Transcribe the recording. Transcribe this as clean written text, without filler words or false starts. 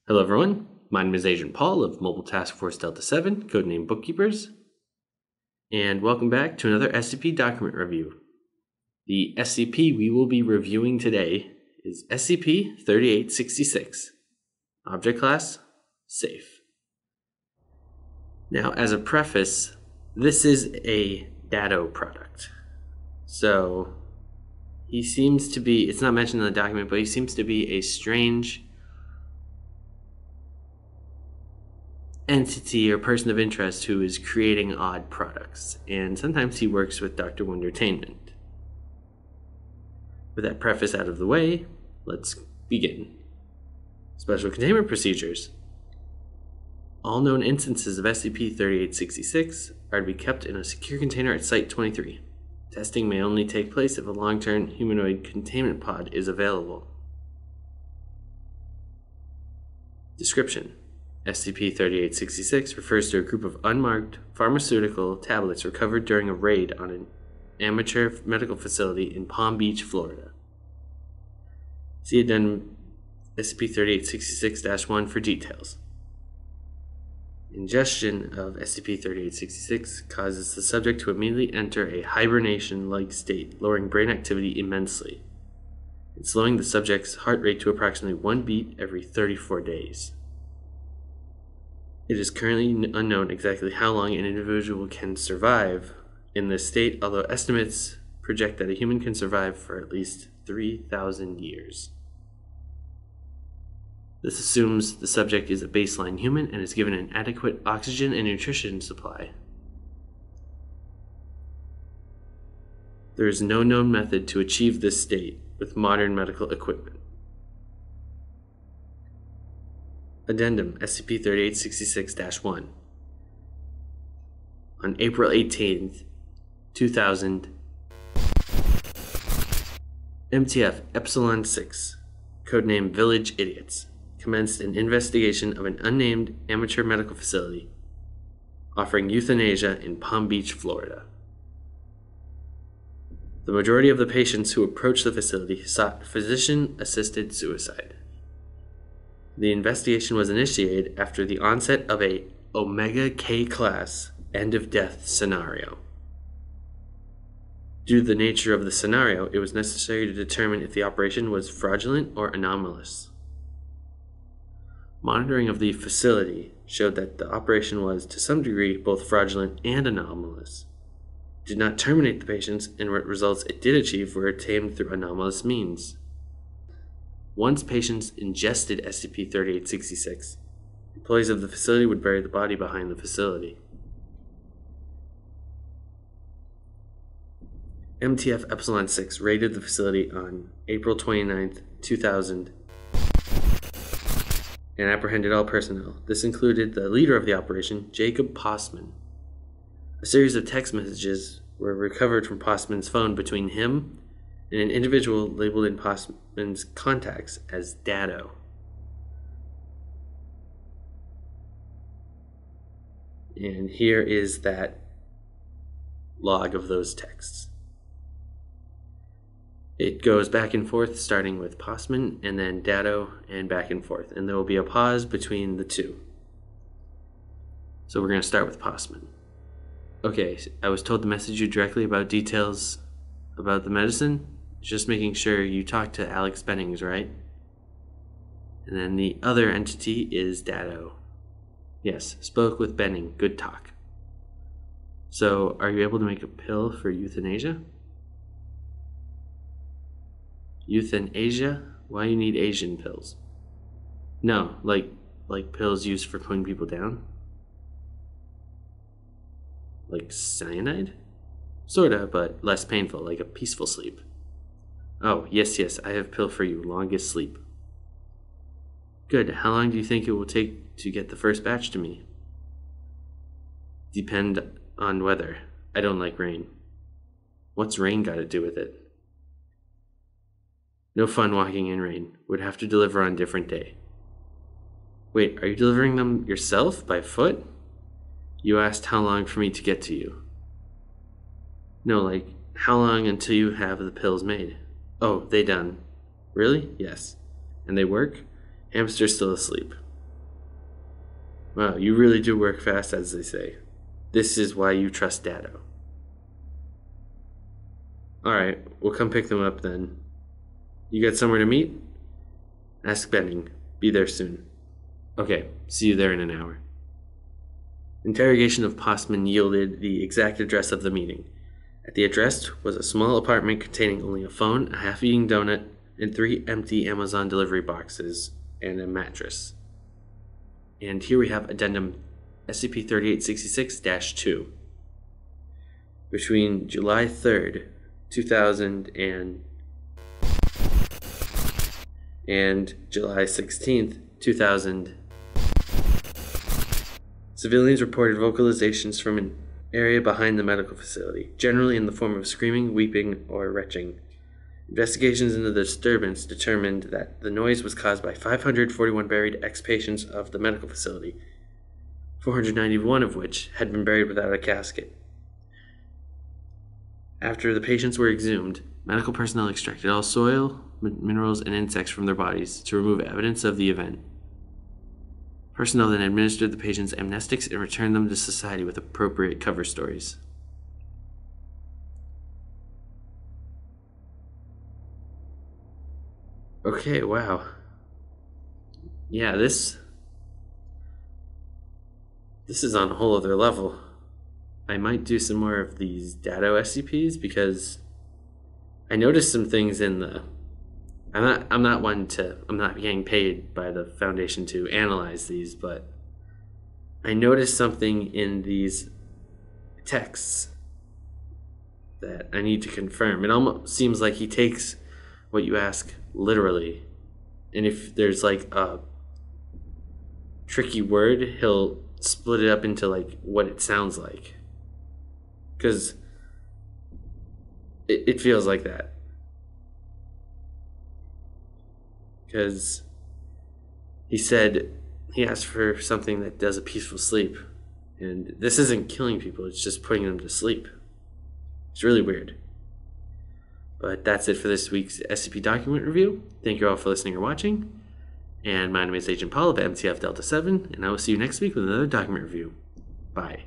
Hello everyone, my name is Agent Paul of Mobile Task Force Delta 7, codename Bookkeepers, and welcome back to another SCP document review. The SCP we will be reviewing today is SCP-3866, Object Class, Safe. Now, as a preface, this is a dado product. So, he seems to be, it's not mentioned in the document, but he seems to be a strange entity or person of interest who is creating odd products, and sometimes he works with Dr. Containment. With that preface out of the way, let's begin. Special containment procedures. All known instances of SCP-3866 are to be kept in a secure container at Site-23. Testing may only take place if a long-term humanoid containment pod is available. Description. SCP-3866 refers to a group of unmarked pharmaceutical tablets recovered during a raid on an amateur medical facility in Palm Beach, Florida. See Addendum SCP-3866-1 for details. Ingestion of SCP-3866 causes the subject to immediately enter a hibernation-like state, lowering brain activity immensely, and slowing the subject's heart rate to approximately 1 beat every 34 days. It is currently unknown exactly how long an individual can survive in this state, although estimates project that a human can survive for at least 3,000 years. This assumes the subject is a baseline human and is given an adequate oxygen and nutrition supply. There is no known method to achieve this state with modern medical equipment. Addendum SCP-3866-1. On April 18th, 2000, MTF Epsilon 6, codename Village Idiots, commenced an investigation of an unnamed amateur medical facility offering euthanasia in Palm Beach, Florida. The majority of the patients who approached the facility sought physician-assisted suicide. The investigation was initiated after the onset of a Omega K-class end-of-death scenario. Due to the nature of the scenario, it was necessary to determine if the operation was fraudulent or anomalous. Monitoring of the facility showed that the operation was, to some degree, both fraudulent and anomalous. It did not terminate the patients, and what results it did achieve were attained through anomalous means. Once patients ingested SCP-3866, employees of the facility would bury the body behind the facility. MTF Epsilon 6 raided the facility on April 29, 2000, and apprehended all personnel. This included the leader of the operation, Jacob Postman. A series of text messages were recovered from Postman's phone between him and an individual labeled in Postman's contacts as Dado. And here is that log of those texts. It goes back and forth, starting with Postman and then Dado, and back and forth. And there will be a pause between the two. So we're going to start with Postman. Okay, I was told to message you directly about details about the medicine. Just making sure you talked to Alex Bennings, right? And then the other entity is Dado. Yes, spoke with Benning. Good talk. So, are you able to make a pill for euthanasia? Euthanasia? Why you need Asian pills? No, like pills used for putting people down? Like cyanide? Sorta, but less painful, like a peaceful sleep. Oh, yes, I have a pill for you, longest sleep. Good, how long do you think it will take to get the first batch to me? Depend on weather. I don't like rain. What's rain got to do with it? No fun walking in rain. Would have to deliver on a different day. Wait, are you delivering them yourself, by foot? You asked how long for me to get to you. No, like, how long until you have the pills made? Oh, they done. Really? Yes. And they work? Hamster's still asleep. Wow, you really do work fast, as they say. This is why you trust Dado. Alright, we'll come pick them up then. You got somewhere to meet? Ask Benning. Be there soon. Okay, see you there in an hour. Interrogation of Postman yielded the exact address of the meeting. At the address was a small apartment containing only a phone, a half-eaten donut, and 3 empty Amazon delivery boxes, and a mattress. And here we have addendum SCP-3866-2. Between July 3rd, 2000 and July 16th, 2000, civilians reported vocalizations from an area behind the medical facility, generally in the form of screaming, weeping, or retching. Investigations into the disturbance determined that the noise was caused by 541 buried ex-patients of the medical facility, 491 of which had been buried without a casket. After the patients were exhumed, medical personnel extracted all soil, minerals, and insects from their bodies to remove evidence of the event. Personnel then administered the patients amnestics and returned them to society with appropriate cover stories. Okay, wow. Yeah, this is on a whole other level. I might do some more of these dado SCPs because I noticed some things in the... I'm not getting paid by the Foundation to analyze these, but I noticed something in these texts that I need to confirm. It almost seems like he takes what you ask literally, and if there's like a tricky word, he'll split it up into like what it sounds like, because it feels like that. Because he said he asked for something that does a peaceful sleep, and this isn't killing people, it's just putting them to sleep. It's really weird. But that's it for this week's SCP document review. Thank you all for listening or watching. And my name is Agent Paul of MTF Delta 7, and I will see you next week with another document review. Bye.